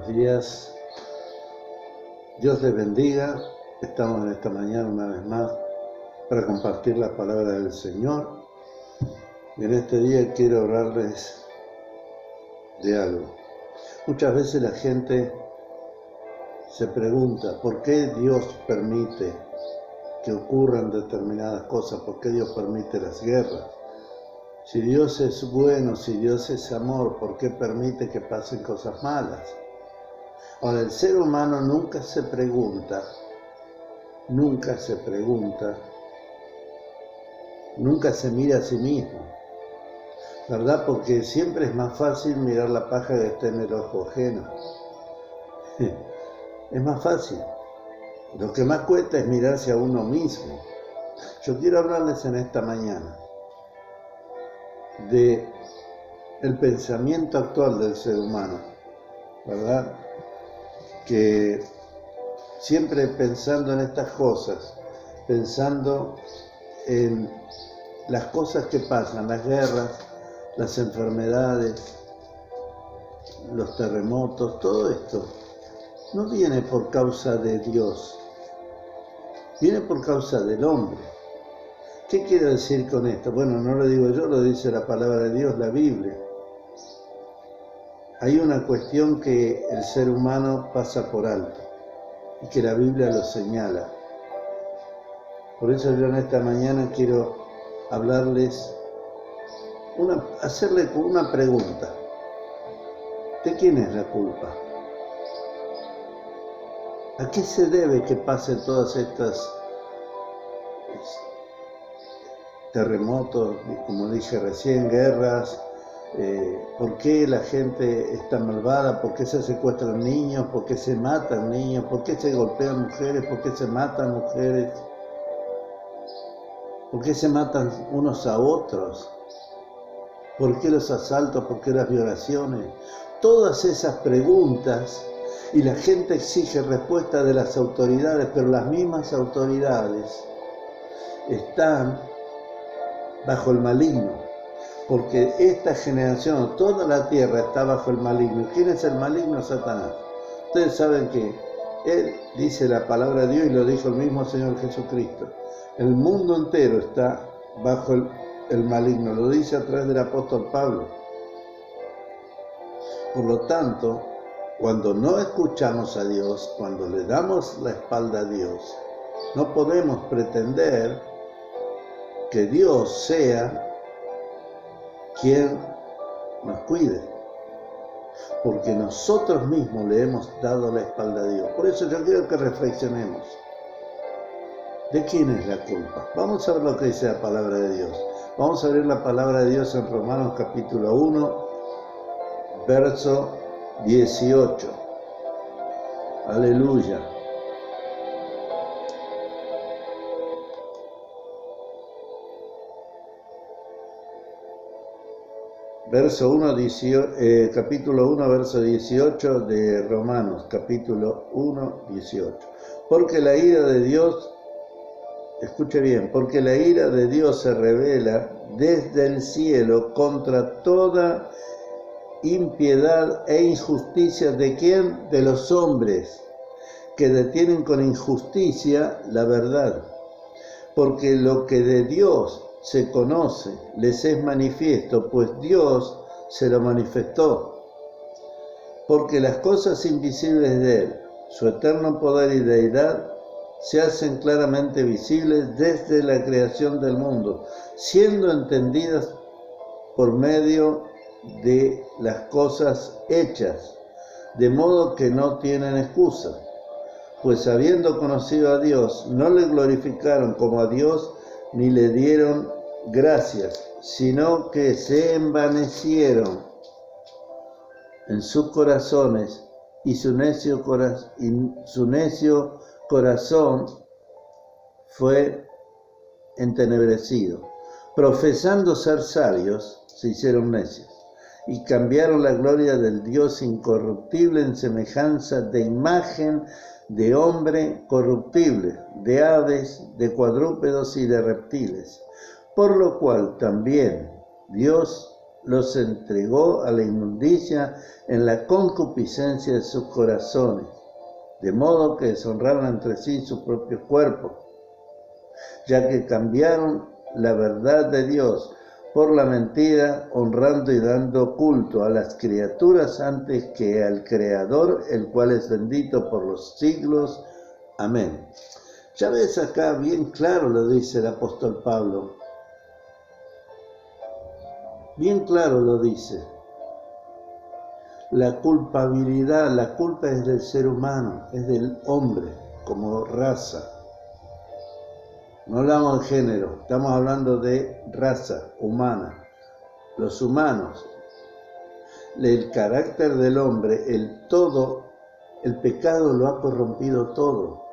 buenos días. Dios les bendiga. Estamos en esta mañana una vez más para compartir la palabra del Señor. Y en este día quiero hablarles de algo. Muchas veces la gente se pregunta ¿por qué Dios permite que ocurran determinadas cosas? ¿Por qué Dios permite las guerras? Si Dios es bueno, si Dios es amor, ¿por qué permite que pasen cosas malas? Ahora, el ser humano nunca se pregunta, nunca se mira a sí mismo, ¿verdad? Porque siempre es más fácil mirar la paja que está en el ojo ajeno. Es más fácil. Lo que más cuesta es mirarse a uno mismo. Yo quiero hablarles en esta mañana de el pensamiento actual del ser humano, ¿verdad? Que siempre pensando en estas cosas, pensando en las cosas que pasan, las guerras, las enfermedades, los terremotos, todo esto no viene por causa de Dios, viene por causa del hombre. ¿Qué quiero decir con esto? Bueno, no lo digo yo, lo dice la palabra de Dios, la Biblia. Hay una cuestión que el ser humano pasa por alto y que la Biblia lo señala. Por eso yo en esta mañana quiero hablarles, hacerle una pregunta. ¿De quién es la culpa? ¿A qué se debe que pasen todas estas terremotos, como dije recién, guerras? ¿Por qué la gente está malvada? ¿Por qué se secuestran niños? ¿Por qué se matan niños? ¿Por qué se golpean mujeres? ¿Por qué se matan mujeres? ¿Por qué se matan unos a otros? ¿Por qué los asaltos? ¿Por qué las violaciones? Todas esas preguntas, y la gente exige respuesta de las autoridades, pero las mismas autoridades están bajo el maligno, porque esta generación, toda la tierra está bajo el maligno. ¿Quién es el maligno? Satanás. Ustedes saben que él dice la palabra de Dios y lo dijo el mismo Señor Jesucristo. El mundo entero está bajo el maligno, lo dice a través del apóstol Pablo. Por lo tanto, cuando no escuchamos a Dios, cuando le damos la espalda a Dios, no podemos pretender que Dios sea quien nos cuide, porque nosotros mismos le hemos dado la espalda a Dios. Por eso yo quiero que reflexionemos. ¿De quién es la culpa? Vamos a ver lo que dice la palabra de Dios. Vamos a ver la palabra de Dios en Romanos capítulo 1, verso 18. Aleluya. Capítulo 1, verso 18 de Romanos, capítulo 1, 18. Porque la ira de Dios, escuche bien, porque la ira de Dios se revela desde el cielo contra toda impiedad e injusticia. ¿De quién? De los hombres, que detienen con injusticia la verdad. Porque lo que de Dios se conoce, les es manifiesto, pues Dios se lo manifestó. Porque las cosas invisibles de Él, su eterno poder y deidad, se hacen claramente visibles desde la creación del mundo, siendo entendidas por medio de las cosas hechas, de modo que no tienen excusa. Pues habiendo conocido a Dios, no le glorificaron como a Dios, ni le dieron gracias, sino que se envanecieron en sus corazones, y su necio corazón fue entenebrecido. Profesando ser sabios, se hicieron necios, y cambiaron la gloria del Dios incorruptible en semejanza de imagen de hombre corruptible, de aves, de cuadrúpedos y de reptiles, por lo cual también Dios los entregó a la inmundicia en la concupiscencia de sus corazones, de modo que deshonraron entre sí su propio cuerpo, ya que cambiaron la verdad de Dios por la mentira, honrando y dando culto a las criaturas antes que al Creador, el cual es bendito por los siglos. Amén. Ya ves acá, bien claro lo dice el apóstol Pablo. Bien claro lo dice. La culpabilidad, la culpa es del ser humano, es del hombre como raza. No hablamos de género, estamos hablando de raza humana. Los humanos, el carácter del hombre, el pecado lo ha corrompido todo.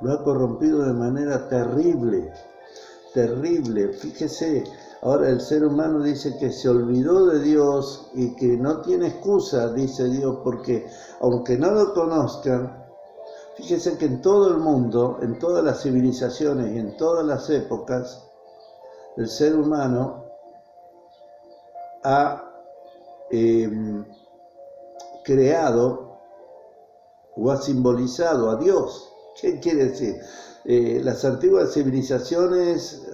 Lo ha corrompido de manera terrible, terrible. Fíjese, ahora el ser humano dice que se olvidó de Dios y que no tiene excusa, dice Dios, porque aunque no lo conozcan, fíjese que en todo el mundo, en todas las civilizaciones y en todas las épocas, el ser humano ha creado o ha simbolizado a Dios. ¿Qué quiere decir? Las antiguas civilizaciones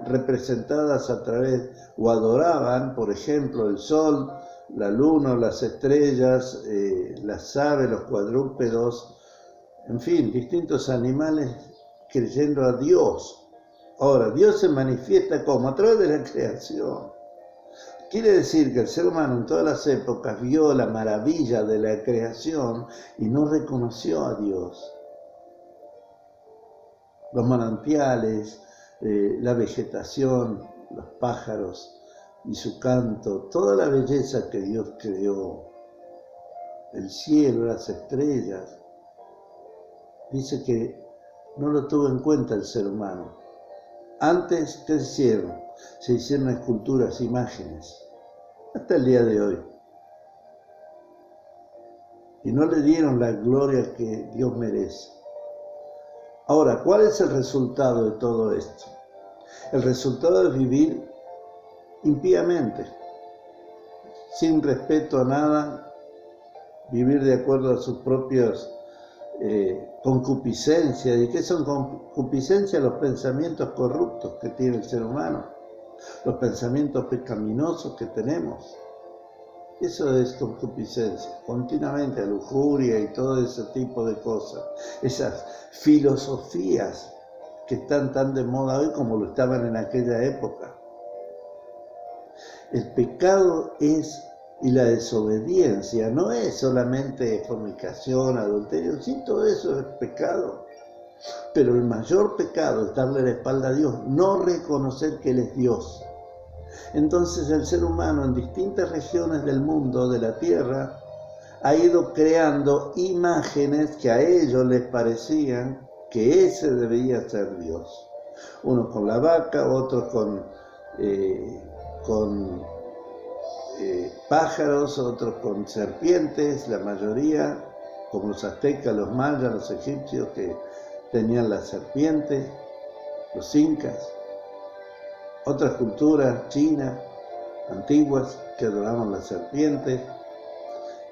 representadas a través, o adoraban, por ejemplo, el sol, la luna, las estrellas, las aves, los cuadrúpedos, en fin, distintos animales creyendo a Dios. Ahora, Dios se manifiesta ¿cómo? A través de la creación. Quiere decir que el ser humano en todas las épocas vio la maravilla de la creación y no reconoció a Dios. Los manantiales, la vegetación, los pájaros y su canto, toda la belleza que Dios creó, el cielo, las estrellas. Dice que no lo tuvo en cuenta el ser humano. Antes, ¿qué hicieron? Se hicieron esculturas, imágenes, hasta el día de hoy. Y no le dieron la gloria que Dios merece. Ahora, ¿cuál es el resultado de todo esto? El resultado es vivir impíamente, sin respeto a nada, vivir de acuerdo a sus propias concupiscencias. ¿Y qué son concupiscencias? Los pensamientos corruptos que tiene el ser humano, los pensamientos pecaminosos que tenemos. Eso es concupiscencia, continuamente, lujuria y todo ese tipo de cosas. Esas filosofías que están tan de moda hoy como lo estaban en aquella época. El pecado y la desobediencia no es solamente fornicación, adulterio, sí, todo eso es pecado. Pero el mayor pecado es darle la espalda a Dios, no reconocer que Él es Dios. Entonces el ser humano en distintas regiones del mundo, de la tierra, ha ido creando imágenes que a ellos les parecían que ese debía ser Dios. Unos con la vaca, otros con pájaros, otros con serpientes, la mayoría, como los aztecas, los mayas, los egipcios que tenían las serpientes, los incas. Otras culturas, chinas, antiguas, que adoraban las serpientes,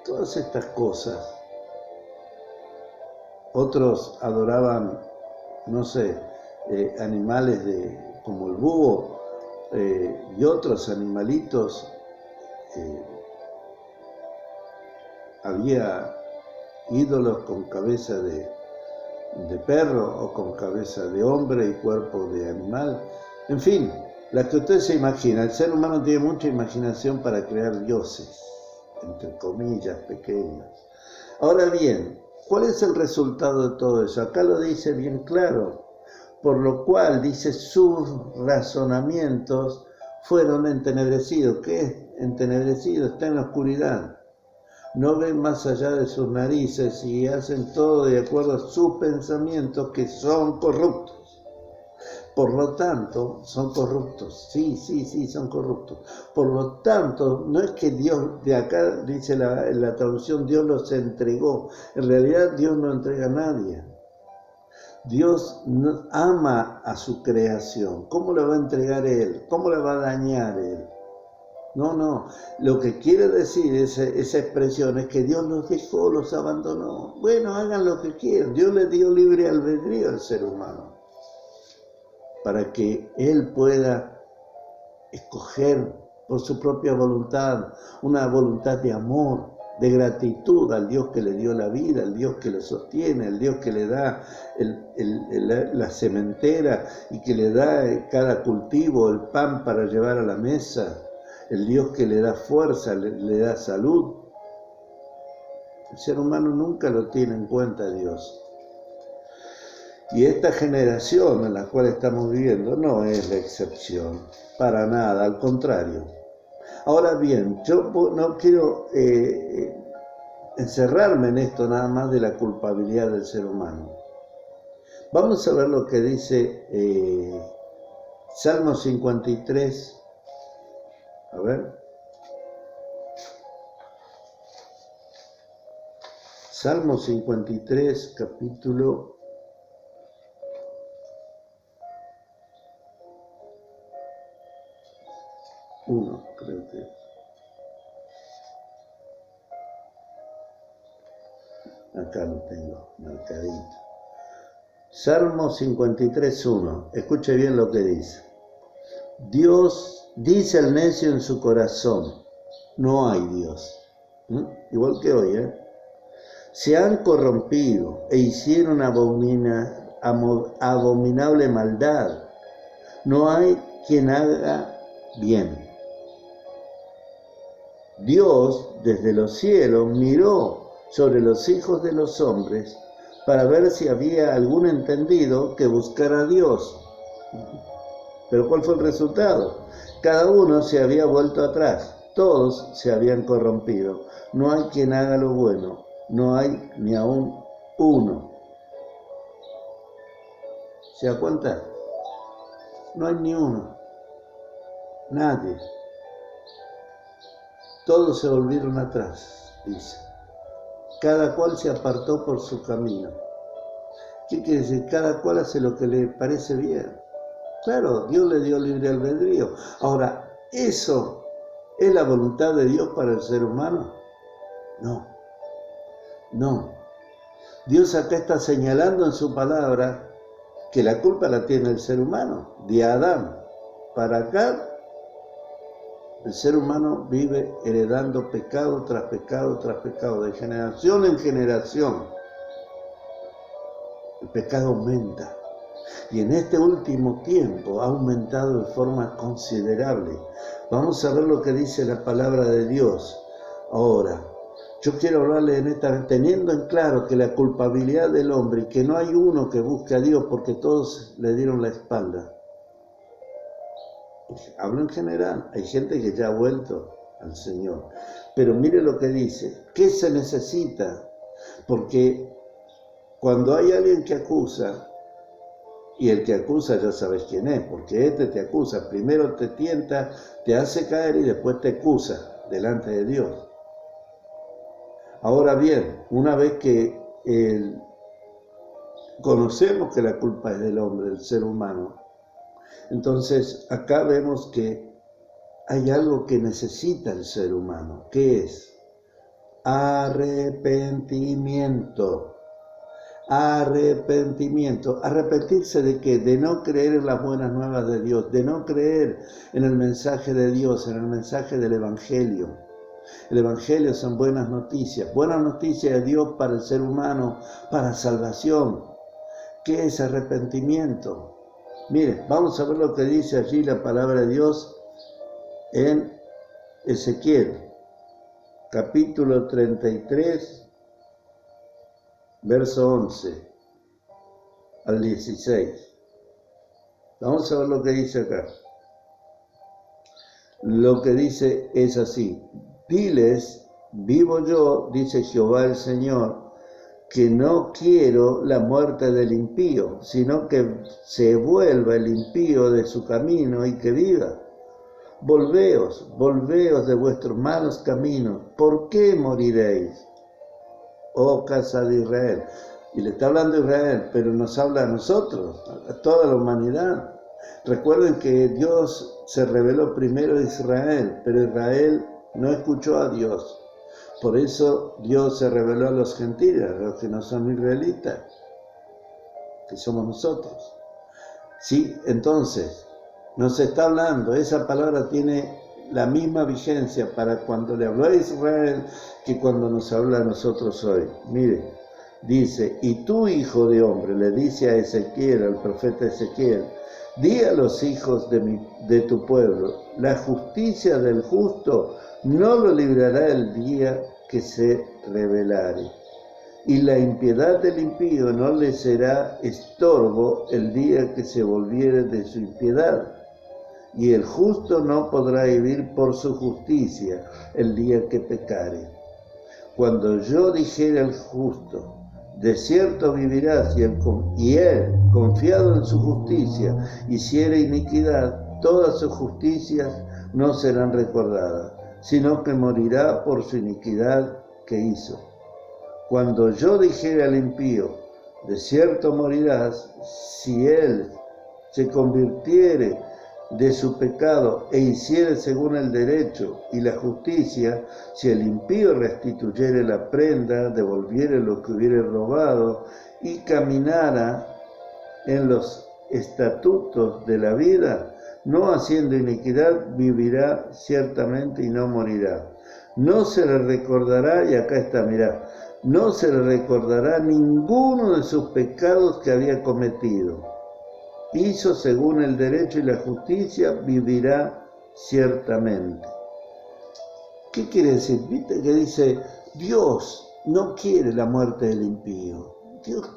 todas estas cosas. Otros adoraban, no sé, animales como el búho y otros animalitos. Había ídolos con cabeza de perro o con cabeza de hombre y cuerpo de animal. En fin, la que usted se imagina. El ser humano tiene mucha imaginación para crear dioses, entre comillas, pequeños. Ahora bien, ¿cuál es el resultado de todo eso? Acá lo dice bien claro. Por lo cual, dice, sus razonamientos fueron entenebrecidos. ¿Qué es entenebrecido? Está en la oscuridad. No ven más allá de sus narices y hacen todo de acuerdo a sus pensamientos, que son corruptos. Por lo tanto, son corruptos. Sí, son corruptos. Por lo tanto, no es que Dios, de acá dice la traducción, Dios los entregó. En realidad, Dios no entrega a nadie. Dios ama a su creación. ¿Cómo la va a entregar Él? ¿Cómo la va a dañar Él? No. Lo que quiere decir esa expresión es que Dios los dejó, los abandonó. Bueno, hagan lo que quieran. Dios le dio libre albedrío al ser humano para que Él pueda escoger por su propia voluntad, una voluntad de amor, de gratitud al Dios que le dio la vida, al Dios que lo sostiene, al Dios que le da la sementera y que le da cada cultivo el pan para llevar a la mesa, el Dios que le da fuerza, le da salud. El ser humano nunca lo tiene en cuenta Dios. Y esta generación en la cual estamos viviendo no es la excepción, para nada, al contrario. Ahora bien, yo no quiero encerrarme en esto nada más de la culpabilidad del ser humano. Vamos a ver lo que dice Salmo 53. A ver. Salmo 53, capítulo 1, creo que es. Acá lo tengo, marcadito. Salmo 53, 1. Escuche bien lo que dice. Dios dice al necio en su corazón, no hay Dios. Igual que hoy, Se han corrompido e hicieron abominable maldad. No hay quien haga bien. Dios desde los cielos miró sobre los hijos de los hombres para ver si había algún entendido que buscara a Dios. Pero ¿cuál fue el resultado? Cada uno se había vuelto atrás, todos se habían corrompido. No hay quien haga lo bueno, no hay ni aún uno. ¿Se da cuenta? No hay ni uno, nadie. Todos se volvieron atrás, dice. Cada cual se apartó por su camino. ¿Qué quiere decir? Cada cual hace lo que le parece bien. Claro, Dios le dio libre albedrío. Ahora, ¿eso es la voluntad de Dios para el ser humano? No. Dios acá está señalando en su palabra que la culpa la tiene el ser humano, de Adán. Para acá, el ser humano vive heredando pecado tras pecado tras pecado, de generación en generación. El pecado aumenta. Y en este último tiempo ha aumentado de forma considerable. Vamos a ver lo que dice la palabra de Dios. Ahora, yo quiero hablarle teniendo en claro que la culpabilidad del hombre y que no hay uno que busque a Dios porque todos le dieron la espalda. Hablo en general, hay gente que ya ha vuelto al Señor. Pero mire lo que dice, ¿qué se necesita? Porque cuando hay alguien que acusa, y el que acusa ya sabes quién es, porque te acusa, primero te tienta, te hace caer y después te acusa delante de Dios. Ahora bien, una vez que conocemos que la culpa es del hombre, del ser humano, entonces acá vemos que hay algo que necesita el ser humano. ¿Qué es? Arrepentimiento. ¿Arrepentirse de qué? De no creer en las buenas nuevas de Dios, de no creer en el mensaje de Dios, en el mensaje del Evangelio. El Evangelio son buenas noticias de Dios para el ser humano, para salvación. ¿Qué es arrepentimiento? Mire, vamos a ver lo que dice allí la palabra de Dios en Ezequiel, capítulo 33, verso 11 al 16. Vamos a ver lo que dice acá. Lo que dice es así. Diles, vivo yo, dice Jehová el Señor, que no quiero la muerte del impío, sino que se vuelva el impío de su camino y que viva. Volveos de vuestros malos caminos. ¿Por qué moriréis, oh casa de Israel? Y le está hablando a Israel, pero nos habla a nosotros, a toda la humanidad. Recuerden que Dios se reveló primero a Israel, pero Israel no escuchó a Dios. Por eso Dios se reveló a los gentiles, a los que no son israelitas, que somos nosotros. Sí, entonces, nos está hablando, esa palabra tiene la misma vigencia para cuando le habló a Israel que cuando nos habla a nosotros hoy. Mire, dice, y tú, hijo de hombre, le dice a Ezequiel, al profeta Ezequiel, di a los hijos de tu pueblo, la justicia del justo no lo librará el día que se rebelare, y la impiedad del impío no le será estorbo el día que se volviere de su impiedad, y el justo no podrá vivir por su justicia el día que pecare. Cuando yo dijere al justo, de cierto vivirás, y él, confiado en su justicia, hiciere iniquidad, todas sus justicias no serán recordadas, sino que morirá por su iniquidad que hizo. Cuando yo dijere al impío, de cierto morirás, si él se convirtiere de su pecado e hiciere según el derecho y la justicia, si el impío restituyere la prenda, devolviere lo que hubiere robado y caminara en los estatutos de la vida, no haciendo iniquidad, vivirá ciertamente y no morirá. No se le recordará, y acá está, mirá, no se le recordará ninguno de sus pecados que había cometido. Hizo según el derecho y la justicia, vivirá ciertamente. ¿Qué quiere decir? ¿Viste que dice, Dios no quiere la muerte del impío? Dios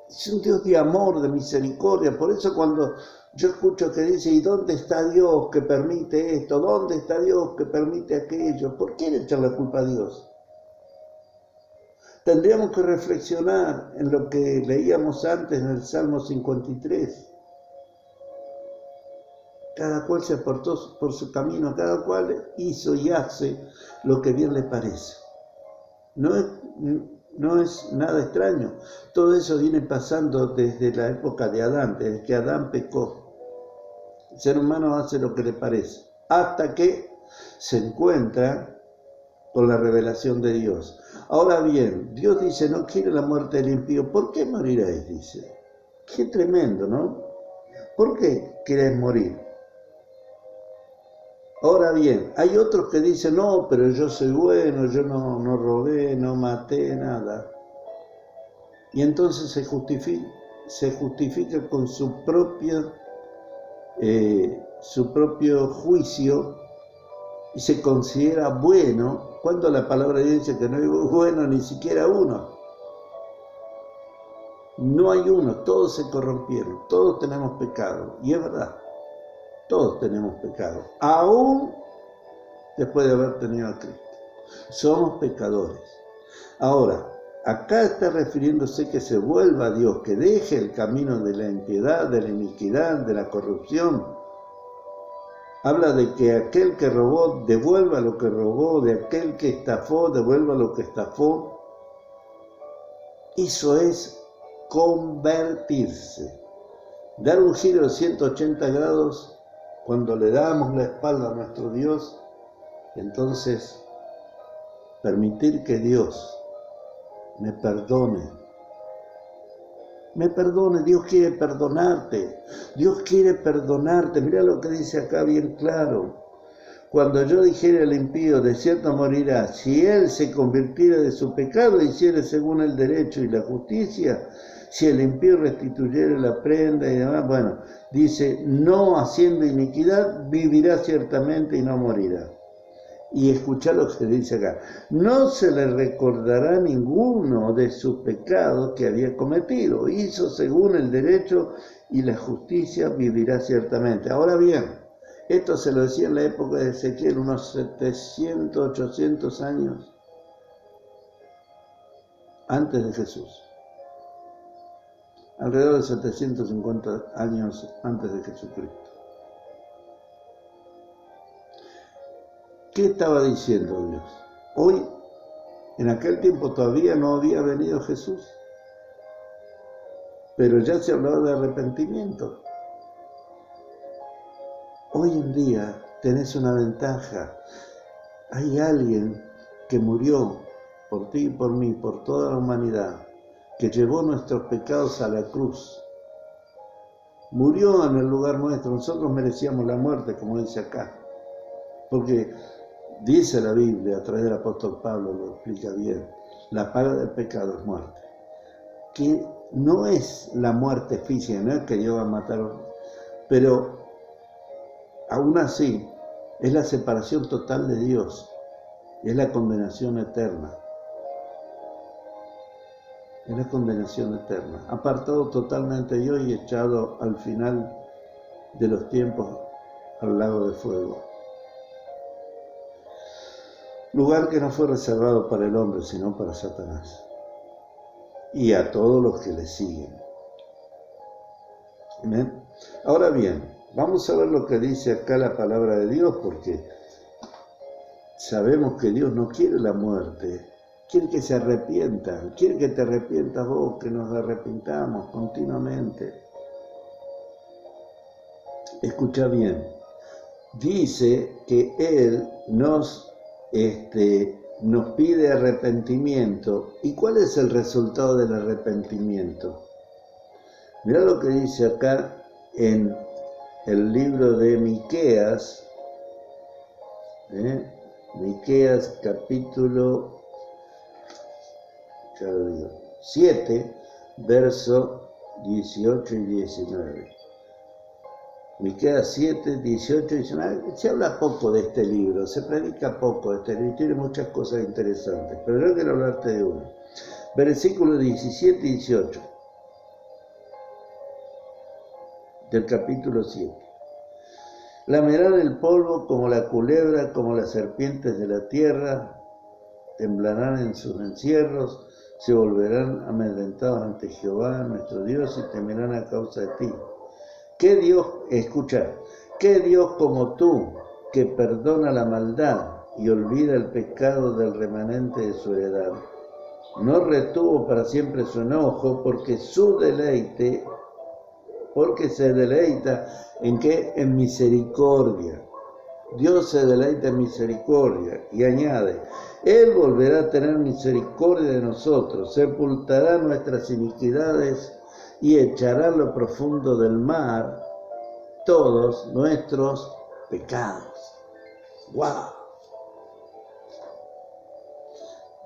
es un Dios de amor, de misericordia. Por eso cuando yo escucho que dice, ¿y dónde está Dios que permite esto? ¿Dónde está Dios que permite aquello? ¿Por qué le echan la culpa a Dios? Tendríamos que reflexionar en lo que leíamos antes en el Salmo 53. Cada cual se apartó por su camino, cada cual hizo y hace lo que bien le parece. No es nada extraño. Todo eso viene pasando desde la época de Adán, desde que Adán pecó. El ser humano hace lo que le parece, hasta que se encuentra con la revelación de Dios. Ahora bien, Dios dice, no quiere la muerte del impío. ¿Por qué moriréis? Dice. Qué tremendo, ¿no? ¿Por qué queréis morir? Ahora bien, hay otros que dicen, no, pero yo soy bueno, yo no robé, no maté, nada. Y entonces se justifica con su propio juicio y se considera bueno, cuando la palabra dice que no hay bueno ni siquiera uno. No hay uno, todos se corrompieron, todos tenemos pecado, y es verdad. Todos tenemos pecado, aún después de haber tenido a Cristo. Somos pecadores. Ahora, acá está refiriéndose que se vuelva a Dios, que deje el camino de la impiedad, de la iniquidad, de la corrupción. Habla de que aquel que robó devuelva lo que robó, de aquel que estafó devuelva lo que estafó. Eso es convertirse, dar un giro de 180 grados. Cuando le damos la espalda a nuestro Dios, entonces permitir que Dios me perdone. Dios quiere perdonarte. Dios quiere perdonarte. Mira lo que dice acá bien claro. Cuando yo dijere al impío, de cierto morirá, si él se convirtiera de su pecado e hiciere según el derecho y la justicia, si el impío restituyere la prenda y demás, bueno, dice, no haciendo iniquidad, vivirá ciertamente y no morirá. Y escuchá lo que dice acá, no se le recordará ninguno de sus pecados que había cometido, hizo según el derecho y la justicia, vivirá ciertamente. Ahora bien, esto se lo decía en la época de Ezequiel, unos 700, 800 años antes de Jesús. Alrededor de 750 años antes de Jesucristo. ¿Qué estaba diciendo Dios? Hoy, en aquel tiempo todavía no había venido Jesús. pero ya se hablaba de arrepentimiento. Hoy en día tenés una ventaja. Hay alguien que murió por ti y por mí, por toda la humanidad, que llevó nuestros pecados a la cruz. Murió en el lugar nuestro. Nosotros merecíamos la muerte, como dice acá. Porque dice la Biblia, a través del apóstol Pablo, lo explica bien, la paga del pecado es muerte. Que no es la muerte física, no es que Dios va a matar, pero aún así es la separación total de Dios, es la condenación eterna. Es la condenación eterna, apartado totalmente de Dios y echado al final de los tiempos al lago de fuego. Lugar que no fue reservado para el hombre, sino para Satanás y a todos los que le siguen. ¿Amén? Ahora bien, vamos a ver lo que dice acá la palabra de Dios, porque sabemos que Dios no quiere la muerte, quiere que se arrepientan, quiere que te arrepientas vos, que nos arrepintamos continuamente. Escucha bien, dice que Él nos pide arrepentimiento. ¿Y cuál es el resultado del arrepentimiento? Mirá lo que dice acá en el libro de Miqueas, Miqueas capítulo 7, verso 18 y 19. Miqueas 7, 18 y 19. Se habla poco de este libro, se predica poco de este libro, tiene muchas cosas interesantes, pero yo quiero hablarte de uno. Versículos 17 y 18 del capítulo 7. Lamerán el polvo como la culebra, como las serpientes de la tierra, temblarán en sus encierros, se volverán amedrentados ante Jehová, nuestro Dios, y temerán a causa de ti. ¿Qué Dios, escucha, qué Dios como tú, que perdona la maldad y olvida el pecado del remanente de su heredad? No retuvo para siempre su enojo, porque se deleita en qué, en misericordia. Dios se deleita en misericordia y añade, Él volverá a tener misericordia de nosotros, sepultará nuestras iniquidades y echará a lo profundo del mar todos nuestros pecados. ¡Wow!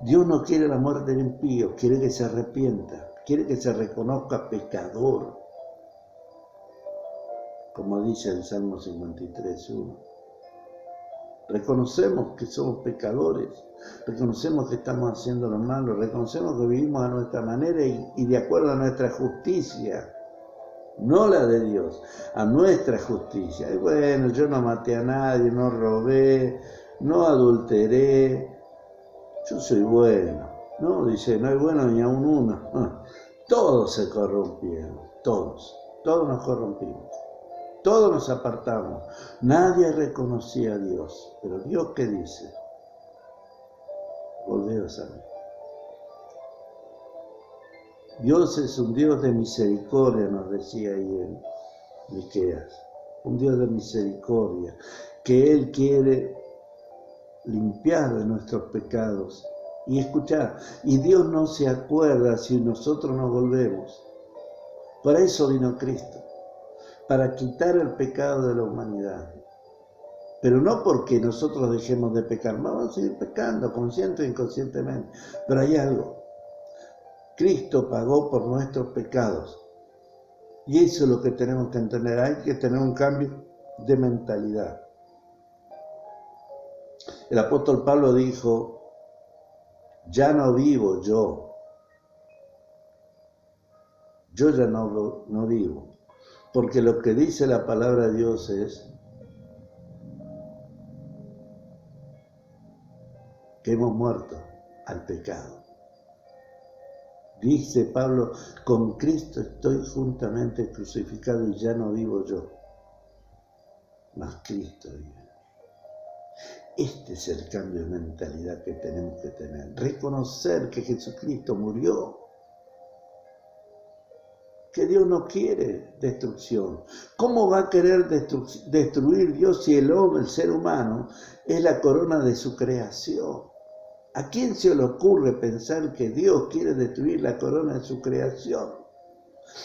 Dios no quiere la muerte del impío, quiere que se arrepienta, quiere que se reconozca pecador, como dice el Salmo 53:1. Reconocemos que somos pecadores, reconocemos que estamos haciendo lo malo, reconocemos que vivimos a nuestra manera y de acuerdo a nuestra justicia, no la de Dios, a nuestra justicia. Y bueno, yo no maté a nadie, no robé, no adulteré, yo soy bueno. No, dice, no hay bueno ni aun uno. Todos se corrompieron, todos nos corrompimos. Todos nos apartamos. Nadie reconocía a Dios. Pero Dios, ¿qué dice? Volveos a mí. Dios es un Dios de misericordia, nos decía ahí en Miqueas. Un Dios de misericordia, que Él quiere limpiar de nuestros pecados. Y escuchar, y Dios no se acuerda si nosotros nos volvemos. Por eso vino Cristo, para quitar el pecado de la humanidad. Pero no porque nosotros dejemos de pecar, vamos a seguir pecando, consciente o inconscientemente. Pero hay algo. Cristo pagó por nuestros pecados. Y eso es lo que tenemos que entender. Hay que tener un cambio de mentalidad. El apóstol Pablo dijo, ya no vivo yo. Yo ya no vivo. Porque lo que dice la palabra de Dios es que hemos muerto al pecado. Dice Pablo, con Cristo estoy juntamente crucificado y ya no vivo yo, mas Cristo vive. Este es el cambio de mentalidad que tenemos que tener. Reconocer que Jesucristo murió que Dios no quiere destrucción. ¿Cómo va a querer destruir Dios si el hombre, el ser humano, es la corona de su creación? ¿A quién se le ocurre pensar que Dios quiere destruir la corona de su creación?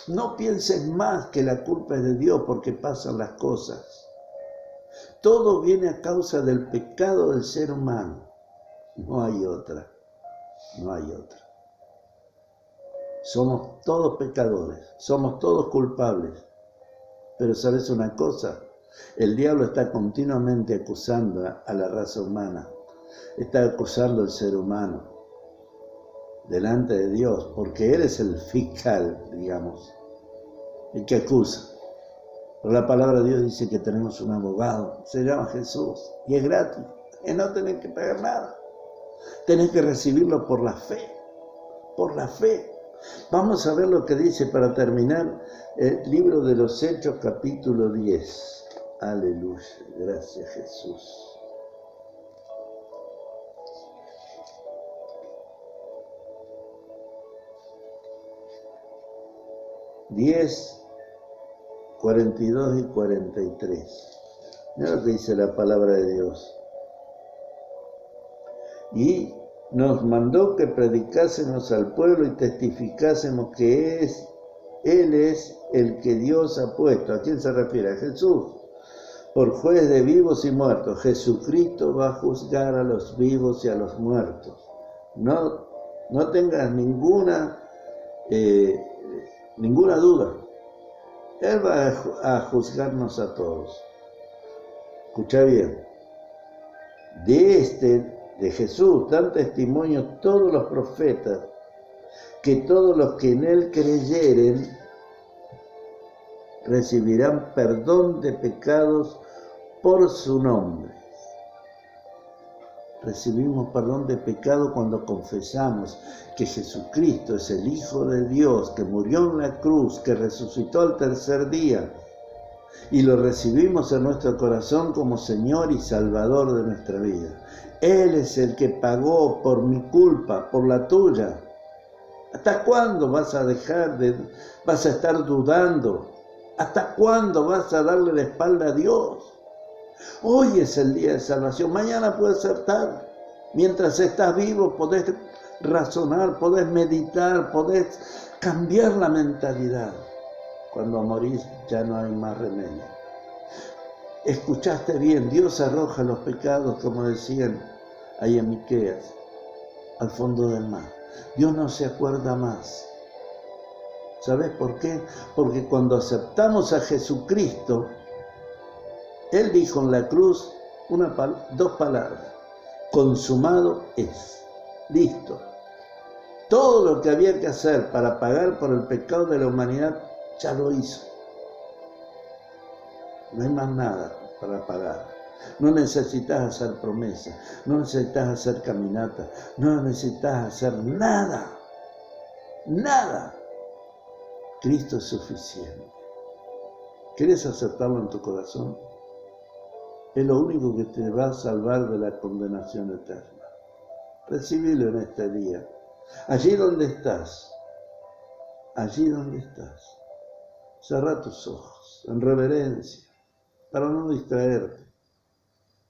No pienses más que la culpa es de Dios porque pasan las cosas. Todo viene a causa del pecado del ser humano. No hay otra. No hay otra. Somos todos pecadores, somos todos culpables. Pero ¿sabes una cosa? El diablo está continuamente acusando a la raza humana. Está acusando al ser humano delante de Dios, porque Él es el fiscal, digamos, el que acusa. Pero la palabra de Dios dice que tenemos un abogado, se llama Jesús, y es gratis, y no tenés que pagar nada. Tenés que recibirlo por la fe, por la fe. Vamos a ver lo que dice para terminar el libro de los Hechos, capítulo 10. Aleluya, gracias Jesús. Diez, 42 y 43. Mira lo que dice la palabra de Dios. Y nos mandó que predicásemos al pueblo y testificásemos que Él es el que Dios ha puesto. ¿A quién se refiere? A Jesús. Por juez de vivos y muertos. Jesucristo va a juzgar a los vivos y a los muertos. No tengas ninguna duda. Él va a juzgarnos a todos. Escucha bien. De Jesús dan testimonio todos los profetas, que todos los que en Él creyeren recibirán perdón de pecados por su nombre. Recibimos perdón de pecado cuando confesamos que Jesucristo es el Hijo de Dios, que murió en la cruz, que resucitó al tercer día, y lo recibimos en nuestro corazón como Señor y Salvador de nuestra vida. Él es el que pagó por mi culpa, por la tuya. ¿Hasta cuándo vas a estar dudando? ¿Hasta cuándo vas a darle la espalda a Dios? Hoy es el día de salvación, mañana puede ser tarde. Mientras estás vivo podés razonar, podés meditar, podés cambiar la mentalidad. Cuando morís ya no hay más remedio. Escuchaste bien, Dios arroja los pecados, como decían ahí en Miqueas, al fondo del mar. Dios no se acuerda más. ¿Sabes por qué? Porque cuando aceptamos a Jesucristo, Él dijo en la cruz dos palabras: consumado es. Listo. Todo lo que había que hacer para pagar por el pecado de la humanidad, ya lo hizo. No hay más nada para pagar. No necesitas hacer promesas, no necesitas hacer caminatas, no necesitas hacer nada. Nada. Cristo es suficiente. ¿Quieres aceptarlo en tu corazón? Es lo único que te va a salvar de la condenación eterna. Recibilo en este día. Allí donde estás, cerrá tus ojos en reverencia, para no distraerte.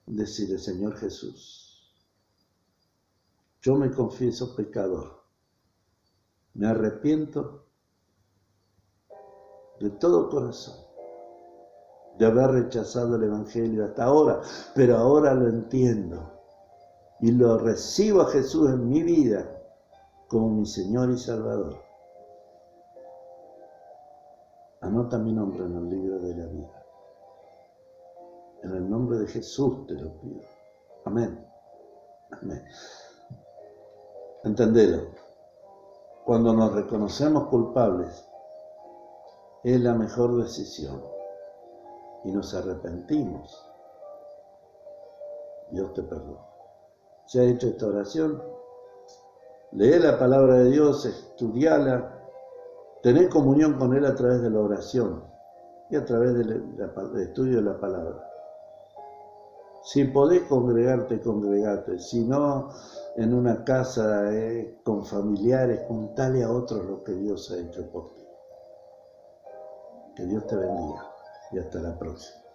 Decirle: Señor Jesús, yo me confieso pecador. Me arrepiento de todo corazón de haber rechazado el Evangelio hasta ahora, pero ahora lo entiendo y lo recibo a Jesús en mi vida como mi Señor y Salvador. Anota mi nombre en el libro de la vida. En el nombre de Jesús te lo pido. Amén. Amén. Entendelo. Cuando nos reconocemos culpables, es la mejor decisión. Y nos arrepentimos. Dios te perdona. Si has hecho esta oración, lee la palabra de Dios, estudiala, tené comunión con Él a través de la oración y a través del estudio de la palabra. Si podés congregarte, congregate. Si no, en una casa con familiares, contale a otros lo que Dios ha hecho por ti. Que Dios te bendiga y hasta la próxima.